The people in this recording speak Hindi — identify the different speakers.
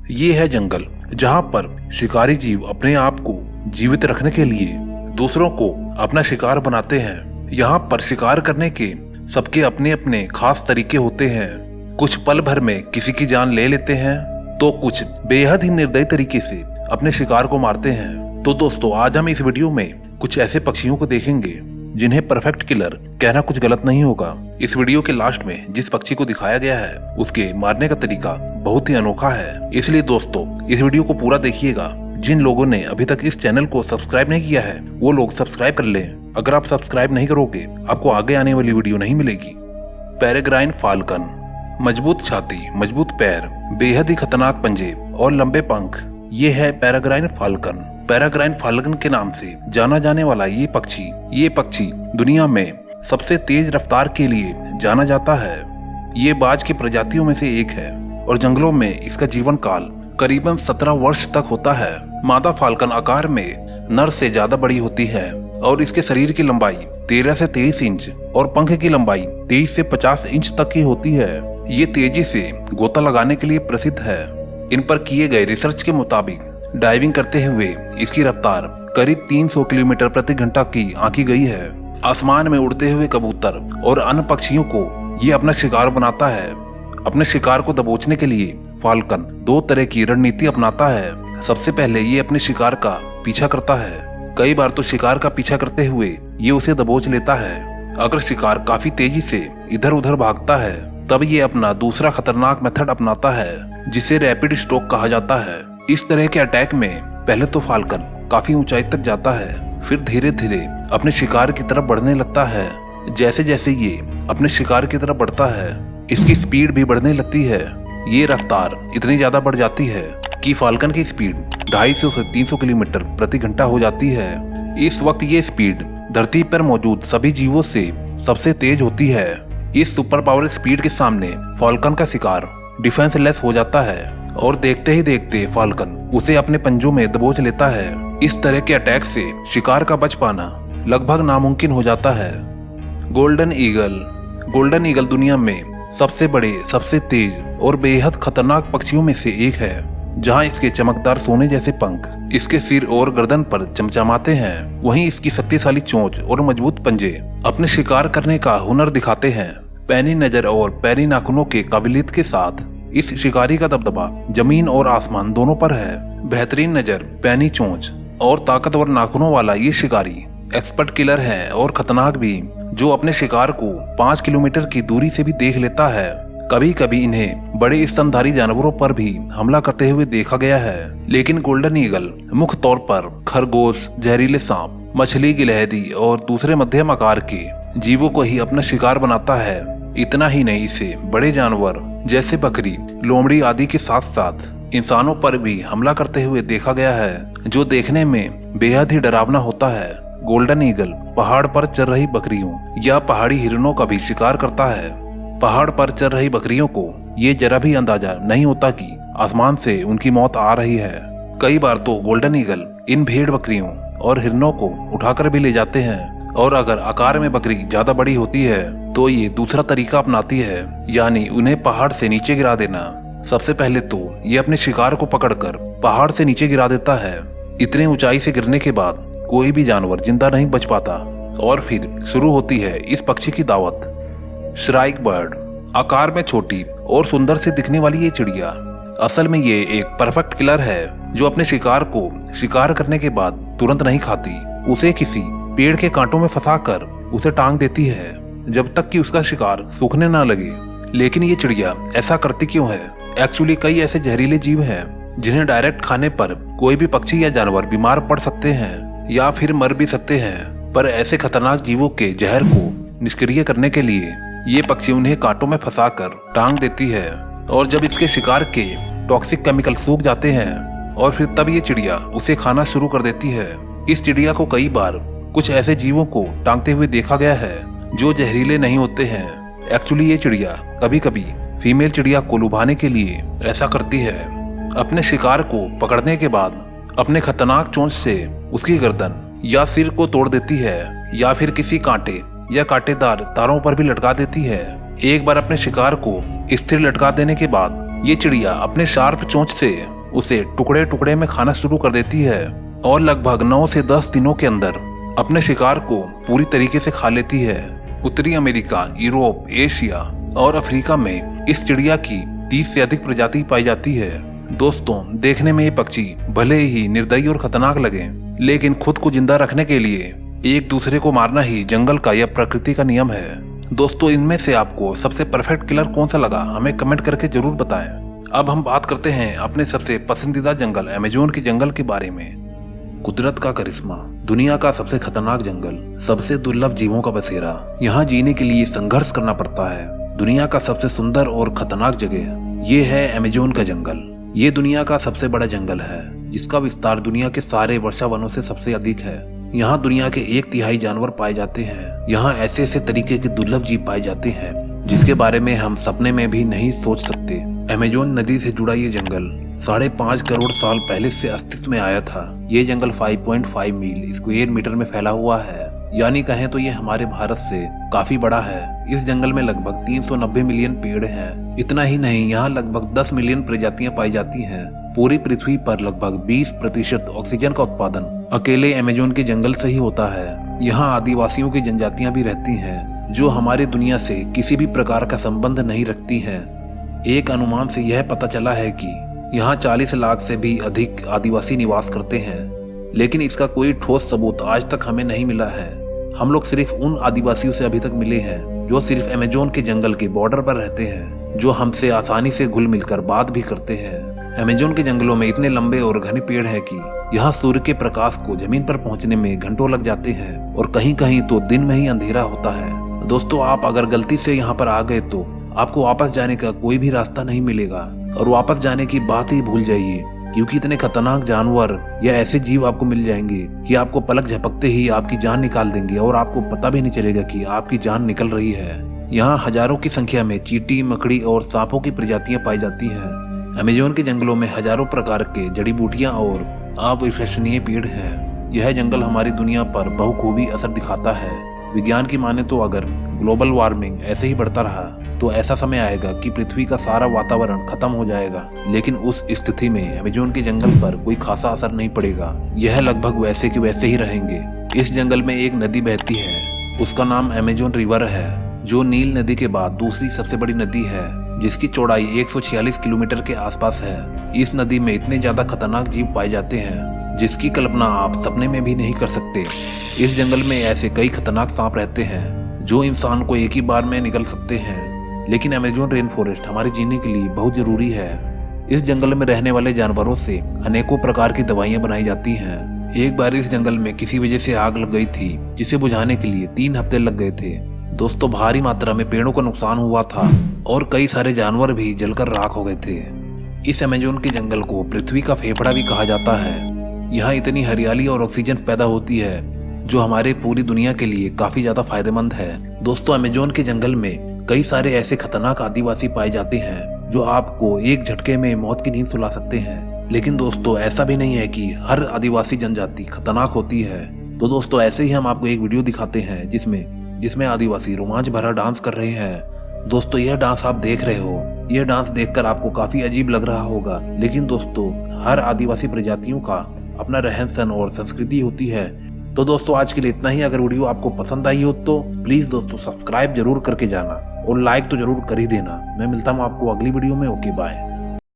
Speaker 1: ये है जंगल जहाँ पर शिकारी जीव अपने आप को जीवित रखने के लिए दूसरों को अपना शिकार बनाते हैं। यहाँ पर शिकार करने के सबके अपने अपने खास तरीके होते हैं। कुछ पल भर में किसी की जान ले लेते हैं तो कुछ बेहद ही निर्दयी तरीके से अपने शिकार को मारते हैं। तो दोस्तों, आज हम इस वीडियो में कुछ ऐसे पक्षियों को देखेंगे जिन्हें परफेक्ट किलर कहना कुछ गलत नहीं होगा। इस वीडियो के लास्ट में जिस पक्षी को दिखाया गया है उसके मारने का तरीका बहुत ही अनोखा है, इसलिए दोस्तों इस वीडियो को पूरा देखिएगा। जिन लोगों ने अभी तक इस चैनल को सब्सक्राइब नहीं किया है वो लोग सब्सक्राइब कर लें। अगर आप सब्सक्राइब नहीं करोगे आपको आगे आने वाली वीडियो नहीं मिलेगी। पेरेग्राइन फाल्कन, मजबूत छाती, मजबूत पैर, बेहद ही खतरनाक पंजे और लंबे पंख, ये है पेरेग्राइन फाल्कन। पेरेग्राइन फाल्कन के नाम से जाना जाने वाला ये पक्षी दुनिया में सबसे तेज रफ्तार के लिए जाना जाता है। ये बाज की प्रजातियों में से एक है और जंगलों में इसका जीवन काल करीबन 17 वर्ष तक होता है। मादा फाल्कन आकार में नर से ज्यादा बड़ी होती है और इसके शरीर की लंबाई 13 से 23 इंच और पंख की लंबाई 23 से 50 इंच तक की होती है। ये तेजी से गोता लगाने के लिए प्रसिद्ध है। इन पर किए गए रिसर्च के मुताबिक डाइविंग करते हुए इसकी रफ्तार करीब 300 किलोमीटर प्रति घंटा की आंकी गई है। आसमान में उड़ते हुए कबूतर और अन्य पक्षियों को ये अपना शिकार बनाता है। अपने शिकार को दबोचने के लिए फाल्कन 2 तरह की रणनीति अपनाता है। सबसे पहले ये अपने शिकार का पीछा करता है। कई बार तो शिकार का पीछा करते हुए ये उसे दबोच लेता है। अगर शिकार काफी तेजी से इधर उधर भागता है तब ये अपना दूसरा खतरनाक मेथड अपनाता है जिसे रैपिड स्ट्रोक कहा जाता है। इस तरह के अटैक में पहले तो फाल्कन काफी ऊंचाई तक जाता है, फिर धीरे धीरे अपने शिकार की तरफ बढ़ने लगता है। जैसे जैसे ये अपने शिकार की तरफ बढ़ता है इसकी स्पीड भी बढ़ने लगती है। ये रफ्तार इतनी ज्यादा बढ़ जाती है कि फाल्कन की स्पीड 250 से 300 किलोमीटर प्रति घंटा हो जाती है। इस वक्त ये स्पीड धरती पर मौजूद सभी जीवों से सबसे तेज होती है। इस सुपर पावर स्पीड के सामने फाल्कन का शिकार डिफेंसलेस हो जाता है और देखते ही देखते फाल्कन उसे अपने पंजों में दबोच लेता है। इस तरह के अटैक से शिकार का बच पाना लगभग नामुमकिन हो जाता है। गोल्डन ईगल दुनिया में सबसे बड़े, सबसे तेज और बेहद खतरनाक पक्षियों में से एक है। जहां इसके चमकदार सोने जैसे पंख इसके सिर और गर्दन पर चमचमाते हैं, वहीं इसकी शक्तिशाली चोंच और मजबूत पंजे अपने शिकार करने का हुनर दिखाते हैं। पैनी नजर और पैनी नाखूनों के काबिलियत के साथ इस शिकारी का दबदबा जमीन और आसमान दोनों पर है। बेहतरीन नजर, पैनी चोंच और ताकतवर नाखूनों वाला ये शिकारी एक्सपर्ट किलर है और खतरनाक भी, जो अपने शिकार को 5 किलोमीटर की दूरी से भी देख लेता है। कभी कभी इन्हें बड़े स्तनधारी जानवरों पर भी हमला करते हुए देखा गया है, लेकिन गोल्डन ईगल मुख्य तौर पर खरगोश, जहरीले सांप, मछली, गिलहरी और दूसरे मध्यम आकार के जीवों को ही अपना शिकार बनाता है। इतना ही नहीं, इसे बड़े जानवर जैसे बकरी, लोमड़ी आदि के साथ साथ इंसानों पर भी हमला करते हुए देखा गया है, जो देखने में बेहद ही डरावना होता है। गोल्डन ईगल पहाड़ पर चल रही बकरियों या पहाड़ी हिरणों का भी शिकार करता है। पहाड़ पर चल रही बकरियों को ये जरा भी अंदाजा नहीं होता कि आसमान से उनकी मौत आ रही है। कई बार तो गोल्डन ईगल इन भेड़ बकरियों और हिरणों को उठाकर भी ले जाते हैं, और अगर आकार में बकरी ज्यादा बड़ी होती है तो ये दूसरा तरीका अपनाती है, यानी उन्हें पहाड़ से नीचे गिरा देना। सबसे पहले तो ये अपने शिकार को पकड़कर पहाड़ से नीचे गिरा देता है। इतने ऊंचाई से गिरने के बाद कोई भी जानवर जिंदा नहीं बच पाता और फिर शुरू होती है इस पक्षी की दावत। श्राइक बर्ड, आकार में छोटी और सुंदर से दिखने वाली ये चिड़िया असल में ये एक परफेक्ट किलर है जो अपने शिकार को शिकार करने के बाद तुरंत नहीं खाती। उसे किसी पेड़ के कांटों में फंसाकर उसे टांग देती है जब तक कि उसका शिकार सूखने ना लगे। लेकिन ये चिड़िया ऐसा करती क्यों है? एक्चुअली कई ऐसे जहरीले जीव हैं जिन्हें डायरेक्ट खाने पर कोई भी पक्षी या जानवर बीमार पड़ सकते हैं या फिर मर भी सकते हैं। पर ऐसे खतरनाक जीवों के जहर को निष्क्रिय करने के लिए ये पक्षी उन्हें कांटों में फंसाकर टांग देती है, और जब इसके शिकार के टॉक्सिक केमिकल सूख जाते हैं और फिर तब ये चिड़िया उसे खाना शुरू कर देती है। इस चिड़िया को कई बार कुछ ऐसे जीवों को टांगते हुए देखा गया है जो जहरीले नहीं होते हैं। एक्चुअली ये चिड़िया कभी कभी फीमेल चिड़िया को लुभाने के लिए ऐसा करती है। अपने शिकार को पकड़ने के बाद अपने खतरनाक चोंच से उसकी गर्दन या सिर को तोड़ देती है या फिर किसी कांटे या कांटेदार तारों पर भी लटका देती है। एक बार अपने शिकार को स्थिर लटका देने के बाद ये चिड़िया अपने शार्प चोंच से उसे टुकड़े टुकड़े में खाना शुरू कर देती है और लगभग 9 से 10 दिनों के अंदर अपने शिकार को पूरी तरीके से खा लेती है। उत्तरी अमेरिका, यूरोप, एशिया और अफ्रीका में इस चिड़िया की 30 से अधिक प्रजाति पाई जाती है। दोस्तों, देखने में ये पक्षी भले ही निर्दयी और खतरनाक लगे, लेकिन खुद को जिंदा रखने के लिए एक दूसरे को मारना ही जंगल का या प्रकृति का नियम है। दोस्तों, इनमें से आपको सबसे परफेक्ट किलर कौन सा लगा, हमें कमेंट करके जरूर बताएं। अब हम बात करते हैं अपने सबसे पसंदीदा जंगल अमेज़न के जंगल के बारे में। कुदरत का करिश्मा, दुनिया का सबसे खतरनाक जंगल, सबसे दुर्लभ जीवों का बसेरा। यहाँ जीने के लिए संघर्ष करना पड़ता है। दुनिया का सबसे सुंदर और खतरनाक जगह ये है अमेज़न का जंगल। ये दुनिया का सबसे बड़ा जंगल है, जिसका विस्तार दुनिया के सारे वर्षा वनों से सबसे अधिक है। यहाँ दुनिया के 1/3 जानवर पाए जाते हैं। यहाँ ऐसे ऐसे तरीके के दुर्लभ जीव पाए जाते हैं जिसके बारे में हम सपने में भी नहीं सोच सकते। अमेज़न नदी से जुड़ा ये जंगल 5.5 करोड़ साल पहले से अस्तित्व में आया था। ये जंगल 5.5 मील स्क्वायर मीटर में फैला हुआ है, यानी कहें तो ये हमारे भारत से काफी बड़ा है। इस जंगल में लगभग 390 मिलियन पेड़ हैं। इतना ही नहीं, यहाँ लगभग 10 मिलियन प्रजातियां पाई जाती हैं। पूरी पृथ्वी पर लगभग 20% ऑक्सीजन का उत्पादन अकेले अमेज़न के जंगल से ही होता है। यहाँ आदिवासियों की जनजातियां भी रहती हैं, जो हमारी दुनिया से किसी भी प्रकार का संबंध नहीं रखती हैं। एक अनुमान से यह पता चला है कि यहाँ 40 लाख से भी अधिक आदिवासी निवास करते हैं, लेकिन इसका कोई ठोस सबूत आज तक हमें नहीं मिला है। हम लोग सिर्फ उन आदिवासियों से अभी तक मिले हैं जो सिर्फ अमेज़न के जंगल के बॉर्डर पर रहते हैं, जो हमसे आसानी से घुल मिलकर बात भी करते हैं। अमेज़न के जंगलों में इतने लंबे और घने पेड़ हैं कि यहाँ सूर्य के प्रकाश को जमीन पर पहुँचने में घंटों लग जाते हैं और कहीं कहीं तो दिन में ही अंधेरा होता है। दोस्तों, आप अगर गलती से यहाँ पर आ गए तो आपको वापस जाने का कोई भी रास्ता नहीं मिलेगा, और वापस जाने की बात ही भूल जाइए, क्योंकि इतने खतरनाक जानवर या ऐसे जीव आपको मिल जाएंगे कि आपको पलक झपकते ही आपकी जान निकाल देंगे और आपको पता भी नहीं चलेगा कि आपकी जान निकल रही है। यहाँ हजारों की संख्या में चींटी, मकड़ी और सांपों की प्रजातियां पाई जाती हैं। अमेज़न के जंगलों में हजारों प्रकार के जड़ी बूटियां और अविश्वसनीय पेड़ हैं। यह जंगल हमारी दुनिया पर बहुखूबी असर दिखाता है। विज्ञान की माने तो अगर ग्लोबल वार्मिंग ऐसे ही बढ़ता रहा तो ऐसा समय आएगा कि पृथ्वी का सारा वातावरण खत्म हो जाएगा, लेकिन उस स्थिति में अमेज़न के जंगल पर कोई खासा असर नहीं पड़ेगा। यह लगभग वैसे के वैसे ही रहेंगे। इस जंगल में एक नदी बहती है, उसका नाम अमेज़न रिवर है, जो नील नदी के बाद दूसरी सबसे बड़ी नदी है, जिसकी चौड़ाई 146 किलोमीटर के आसपास है। इस नदी में इतने ज्यादा खतरनाक जीव पाए जाते हैं जिसकी कल्पना आप सपने में भी नहीं कर सकते। इस जंगल में ऐसे कई खतरनाक सांप रहते हैं जो इंसान को एक ही बार में निगल सकते हैं, लेकिन अमेज़न रेन फॉरेस्ट हमारे जीने के लिए बहुत जरूरी है। इस जंगल में रहने वाले जानवरों से अनेकों प्रकार की दवाइयां बनाई जाती हैं। एक बार इस जंगल में किसी वजह से आग लग गई थी, जिसे बुझाने के लिए 3 हफ्ते लग गए थे। दोस्तों, भारी मात्रा में पेड़ों का नुकसान हुआ था और कई सारे जानवर भी जलकर राख हो गए थे। इस अमेज़न के जंगल को पृथ्वी का फेफड़ा भी कहा जाता है। यहाँ इतनी हरियाली और ऑक्सीजन पैदा होती है जो हमारे पूरी दुनिया के लिए काफी ज्यादा फायदेमंद है। दोस्तों, अमेज़न के जंगल में कई सारे ऐसे खतरनाक आदिवासी पाए जाते हैं जो आपको एक झटके में मौत की नींद सुला सकते हैं। लेकिन दोस्तों, ऐसा भी नहीं है कि हर आदिवासी जनजाति खतरनाक होती है। तो दोस्तों, ऐसे ही हम आपको एक वीडियो दिखाते हैं जिसमें आदिवासी रोमांच भरा डांस कर रहे हैं। दोस्तों, यह डांस आप देख रहे हो, यह डांस देखकर आपको काफी अजीब लग रहा होगा, लेकिन दोस्तों, हर आदिवासी प्रजातियों का अपना रहन सहन और संस्कृति होती है। तो दोस्तों, आज के लिए इतना ही। अगर वीडियो आपको पसंद आई हो तो प्लीज दोस्तों सब्सक्राइब जरूर करके जाना और लाइक तो जरूर कर ही देना। मैं मिलता हूँ आपको अगली वीडियो में। Okay, bye.